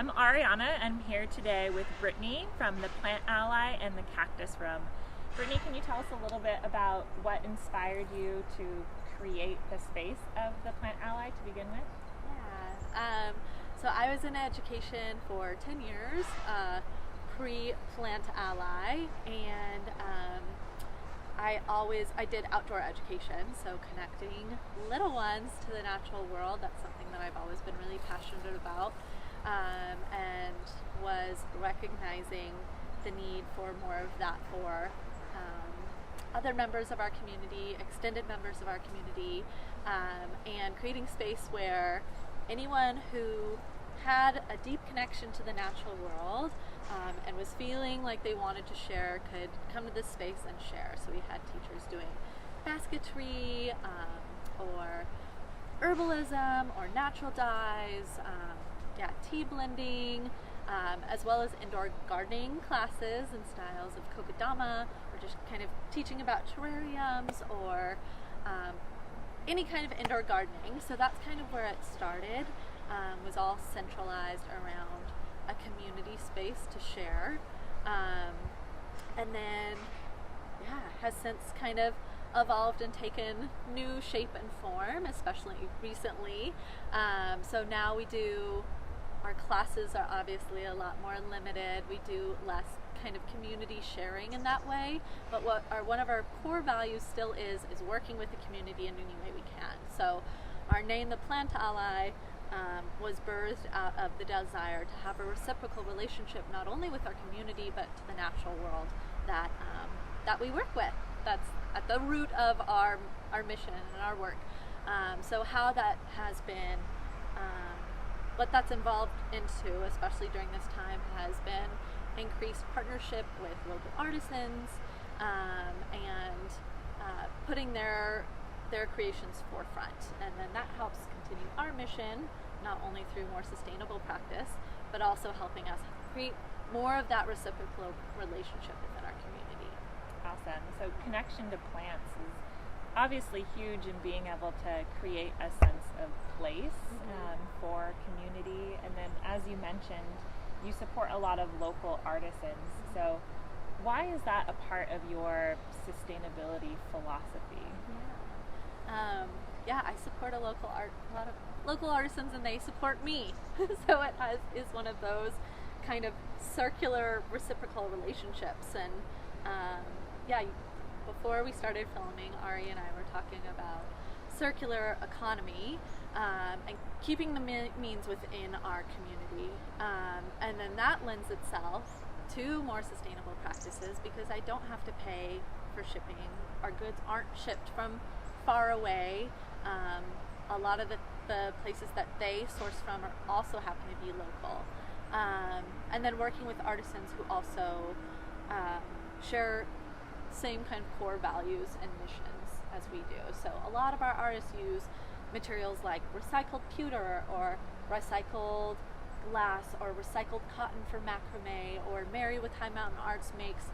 I'm Ariana. I'm here today with Brittany from the Plant Ally and the Cactus Room. Brittany, can you tell us a little bit about what inspired you to create the space of the Plant Ally to begin with? So I was in education for 10 years, pre-Plant Ally, and I did outdoor education, so connecting little ones to the natural world. That's something that I've always been really passionate about, and was recognizing the need for more of that for other members of our community, extended members of our community, and creating space where anyone who had a deep connection to the natural world and was feeling like they wanted to share could come to this space and share. So we had teachers doing basketry or herbalism or natural dyes, tea blending, as well as indoor gardening classes and styles of kokedama, or just kind of teaching about terrariums or any kind of indoor gardening. So that's kind of where it started, was all centralized around a community space to share. And then, has since kind of evolved and taken new shape and form, especially recently. So now our classes are obviously a lot more limited. We do less kind of community sharing in that way, but one of our core values still is working with the community in any way we can. So our name, the Plant Ally, was birthed out of the desire to have a reciprocal relationship not only with our community but to the natural world that we work with. That's at the root of our mission and our work. So how that has been, what that's involved into, especially during this time, has been increased partnership with local artisans and putting their creations forefront. And then that helps continue our mission, not only through more sustainable practice, but also helping us create more of that reciprocal relationship within our community. Awesome. So connection to plants is obviously huge in being able to create a sense of place for community. And then, as you mentioned, you support a lot of local artisans. So why is that a part of your sustainability philosophy? I support a lot of local artisans, and they support me. So it is one of those kind of circular reciprocal relationships. And before we started filming, Ari and I were talking about circular economy and keeping the means within our community. And then that lends itself to more sustainable practices because I don't have to pay for shipping. Our goods aren't shipped from far away. A lot of the places that they source from also happen to be local. And then working with artisans who also share same kind of core values and missions as we do. So a lot of our artists use materials like recycled pewter or recycled glass or recycled cotton for macrame, or Mary with High Mountain Arts makes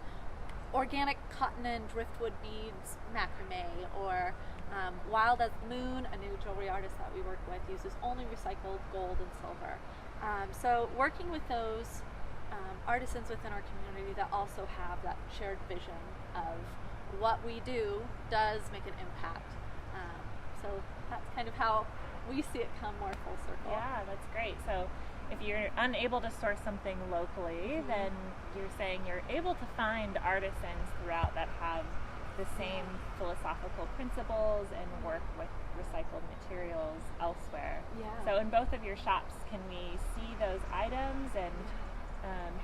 organic cotton and driftwood beads macrame, or Wild as the Moon, a new jewelry artist that we work with, uses only recycled gold and silver. So working with those artisans within our community that also have that shared vision of what we do does make an impact. So that's kind of how we see it come more full circle. Yeah, that's great. So if you're unable to source something locally, then you're saying you're able to find artisans throughout that have the same philosophical principles and work with recycled materials elsewhere. So in both of your shops, can we see those items, and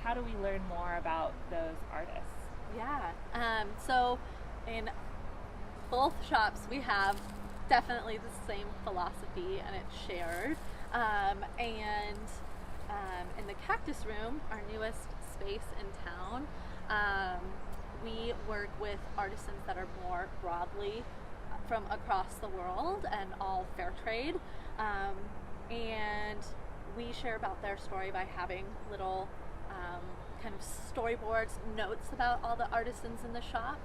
how do we learn more about those artists? So in both shops we have definitely the same philosophy, and it's shared. And in the Cactus Room, our newest space in town, we work with artisans that are more broadly from across the world and all fair trade. And we share about their story by having little kind of storyboards, notes about all the artisans in the shop.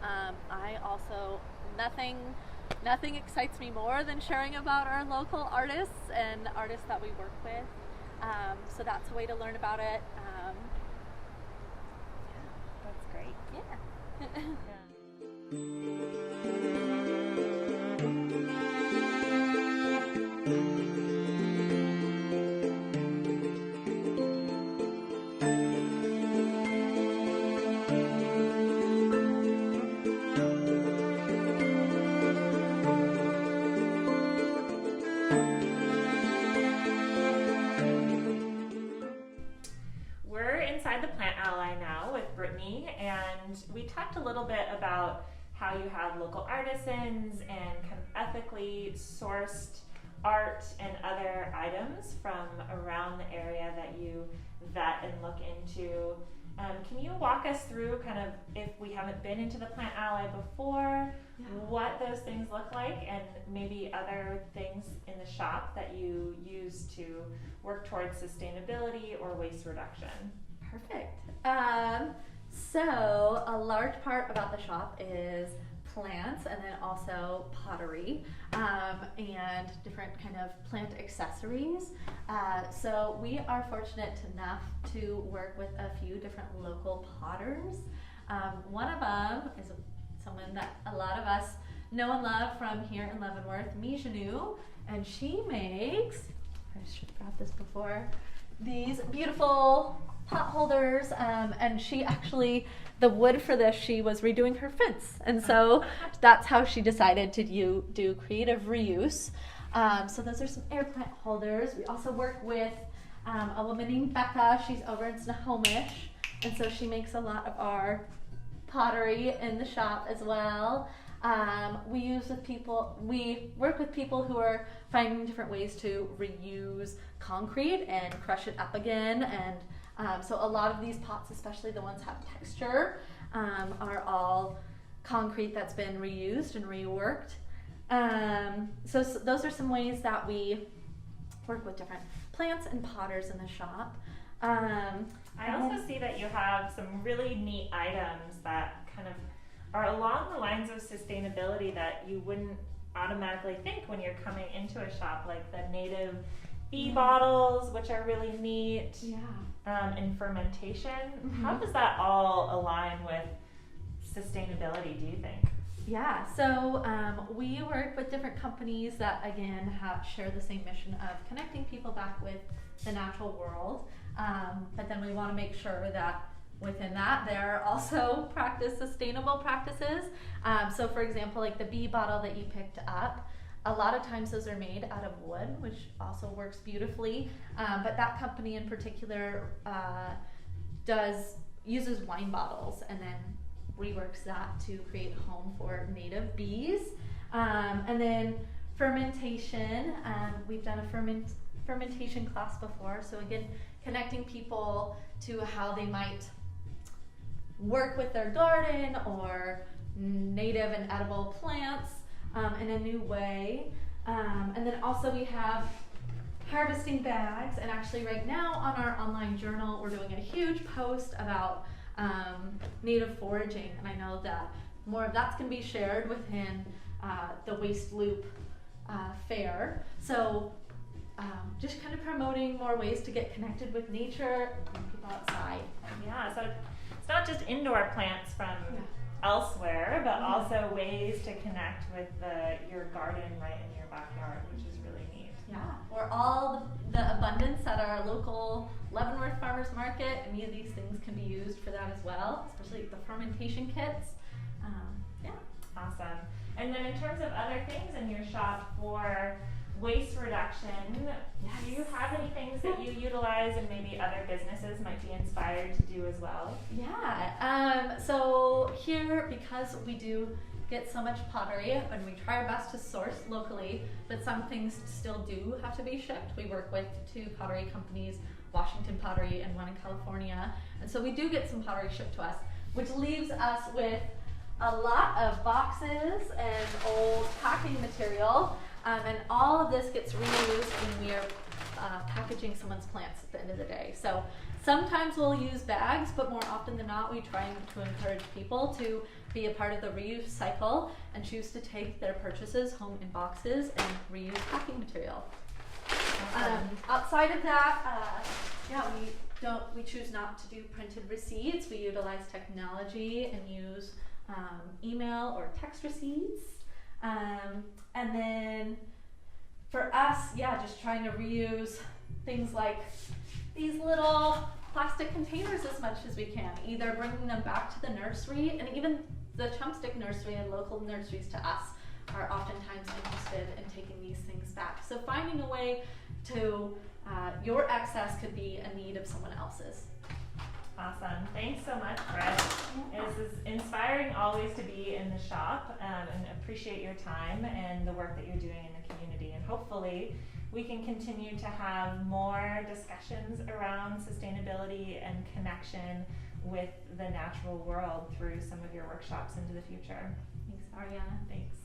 I also, nothing excites me more than sharing about our local artists and artists that we work with. So that's a way to learn about it. That's great. Yeah. Yeah. We're inside the Plant Ally now with Brittany, and we talked a little bit about how you have local artisans and kind of ethically sourced art and other items from around the area that you vet and look into. Can you walk us through kind of, if we haven't been into the Plant Ally before, what those things look like, and maybe other things in the shop that you use to work towards sustainability or waste reduction? Perfect. So a large part about the shop is plants, and then also pottery, and different kind of plant accessories. So we are fortunate enough to work with a few different local potters. One of them is someone that a lot of us know and love from here in Leavenworth, Mijanu, and she makes, I should have brought this before, these beautiful pot holders, and she actually, the wood for this, she was redoing her fence, and so that's how she decided to do creative reuse. So those are some air plant holders. We also work with a woman named Becca. She's over in Snohomish, and so she makes a lot of our pottery in the shop as well. We work with people who are finding different ways to reuse concrete and crush it up again, and so a lot of these pots, especially the ones that have texture, are all concrete that's been reused and reworked. So those are some ways that we work with different plants and potters in the shop. I also see that you have some really neat items that kind of are along the lines of sustainability that you wouldn't automatically think when you're coming into a shop, like the native bee bottles, which are really neat. Yeah. And fermentation. Mm-hmm. How does that all align with sustainability, do you think? Yeah, so we work with different companies that, again, share the same mission of connecting people back with the natural world, but then we want to make sure that within that there are also sustainable practices. So for example, like the bee bottle that you picked up, a lot of times those are made out of wood, which also works beautifully, but that company in particular uses wine bottles and then reworks that to create a home for native bees. And then fermentation, we've done a fermentation class before, so again, connecting people to how they might work with their garden or native and edible plants in a new way. And then also we have harvesting bags, and actually right now on our online journal we're doing a huge post about native foraging, and I know that more of that's going to be shared within the Waste Loop fair. So just kind of promoting more ways to get connected with nature and people outside. Yeah, so it's not just indoor plants from elsewhere, but also ways to connect with your garden right in your backyard, which is really neat. Yeah, or all the abundance at our local Leavenworth Farmers Market. Any of these things can be used for that as well, especially the fermentation kits. Yeah. Awesome. And then in terms of other things in your shop for waste reduction, do you have any things that you utilize and maybe other businesses might be inspired to do as well? Yeah, so here, because we do get so much pottery and we try our best to source locally, but some things still do have to be shipped. We work with 2 pottery companies, Washington Pottery and one in California, and so we do get some pottery shipped to us, which leaves us with a lot of boxes and old packing material, and all of this gets reused when we are packaging someone's plants at the end of the day. So sometimes we'll use bags, but more often than not we try to encourage people to be a part of the reuse cycle and choose to take their purchases home in boxes and reuse packing material. Outside of that, we choose not to do printed receipts. We utilize technology and use email or text receipts. And then for us, just trying to reuse things like these little plastic containers as much as we can, either bringing them back to the nursery, and even the Chumstick Nursery and local nurseries to us are oftentimes interested in taking these things back. So finding a way to, your excess could be a need of someone else's. Awesome. Thanks so much, Brett. It is inspiring always to be in the shop, and appreciate your time and the work that you're doing in the community. And hopefully we can continue to have more discussions around sustainability and connection with the natural world through some of your workshops into the future. Thanks, Ariana. Thanks.